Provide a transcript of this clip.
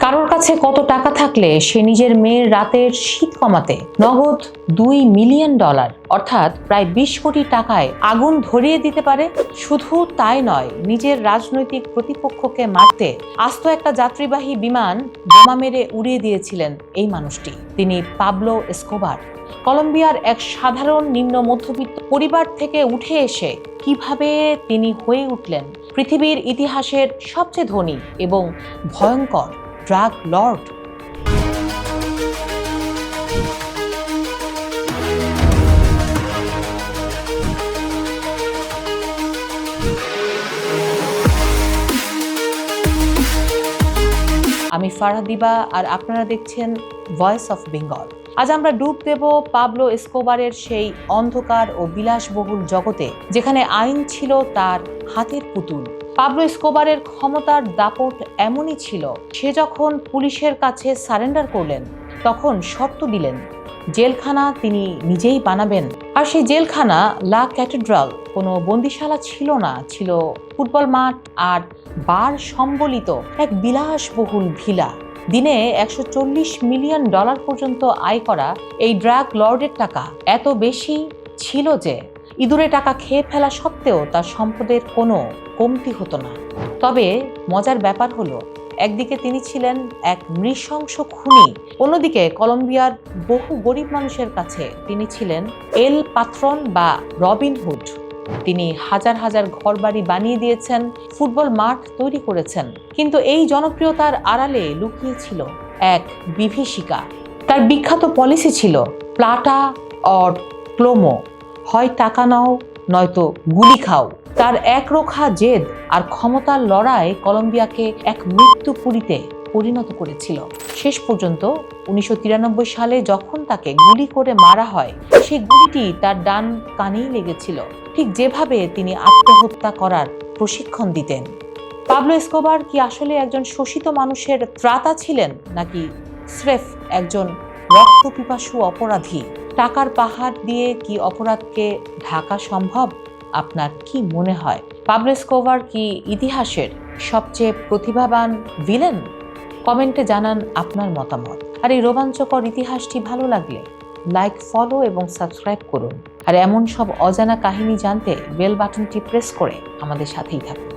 কারোর কাছে কত টাকা থাকলে সে নিজের মেয়ের রাতের শীত কমাতে নগদ $2 মিলিয়ন অর্থাৎ প্রায় 20 কোটি টাকায় আগুন ধরিয়ে দিতে পারে? শুধু তাই নয়, নিজের রাজনৈতিক প্রতিপক্ষকে মারতে আস্ত একটা যাত্রীবাহী বিমান বোমা মেরে উড়িয়ে দিয়েছিলেন এই মানুষটি। তিনি পাবলো এসকোবার। কলম্বিয়ার এক সাধারণ নিম্ন মধ্যবিত্ত পরিবার থেকে উঠে এসে কিভাবে তিনি হয়ে উঠলেন পৃথিবীর ইতিহাসের সবচেয়ে ধনী এবং ভয়ঙ্কর ড্রাগ লর্ড। আমি ফারহাদিবা আর আপনারা দেখছেন ভয়েস অফ বেঙ্গল। আজ আমরা ডুব দেব পাবলো এসকোবারের সেই অন্ধকার ও বিলাসবহুল জগতে, যেখানে আইন ছিল তার হাতের পুতুল। পাবলো এসকোবারের ক্ষমতার দাপট এমনই ছিল, সে যখন পুলিশের কাছে সারেন্ডার করলেন তখন শর্ত দিলেন জেলখানা তিনি নিজেই বানাবেন। আর সেই জেলখানা লা ক্যাথেড্রাল কোনো বন্দিশালা ছিল না, ছিল ফুটবল মাঠ আর বার সম্বলিত এক বিলাসবহুল ভিলা। দিনে $140 মিলিয়ন পর্যন্ত আয় করা এই ড্রাগ লর্ডের টাকা এত বেশি ছিল যে ইঁদুরে টাকা খেয়ে ফেলা সত্ত্বেও তার সম্পদের কোনো কমতি হতো না। তবে মজার ব্যাপার হলো, একদিকে তিনি ছিলেন এক নৃশংস খুনি, অন্যদিকে কলম্বিয়ার বহু গরিব মানুষের কাছে তিনি ছিলেন এল পাত্রন বা রবিন হুড। তিনি হাজার হাজার ঘরবাড়ি বানিয়ে দিয়েছেন, ফুটবল মাঠ তৈরি করেছেন, কিন্তু এই জনপ্রিয়তার আড়ালে লুকিয়ে ছিল এক বিভীষিকা। তার বিখ্যাত পলিসি ছিল প্লাটা অর প্লোমো, হয় টাকা নাও নয়তো গুলি খাও। তার একরোখা জেদ আর ক্ষমতার লড়াই কলম্বিয়াকে এক মৃত্যুপুরীতে পরিণত করেছিল। শেষ পর্যন্ত 1993 সালে যখন তাকে গুলি করে মারা হয়, সেই গুলিটি তার ডান কানেই লেগেছিল, ঠিক যেভাবে তিনি আত্মহত্যা করার প্রশিক্ষণ দিতেন। পাবলো এসকোবার কি আসলে একজন শোষিত মানুষের ত্রাতা ছিলেন, নাকি স্রেফ একজন রক্তপিপাসু অপরাধী? টাকার পাহাড় দিয়ে কি অপরাধকে ঢাকা সম্ভব? আপনার কি মনে হয়, পাবলো এসকোবার কি ইতিহাসের সবচেয়ে প্রতিভাবান ভিলেন? কমেন্টে জানান আপনার মতামত। আর এই রোমাঞ্চকর ইতিহাসটি ভালো লাগলে লাইক, ফলো এবং সাবস্ক্রাইব করুন। আর এমন সব অজানা কাহিনী জানতে বেল বাটনটি প্রেস করে আমাদের সাথেই থাকুন।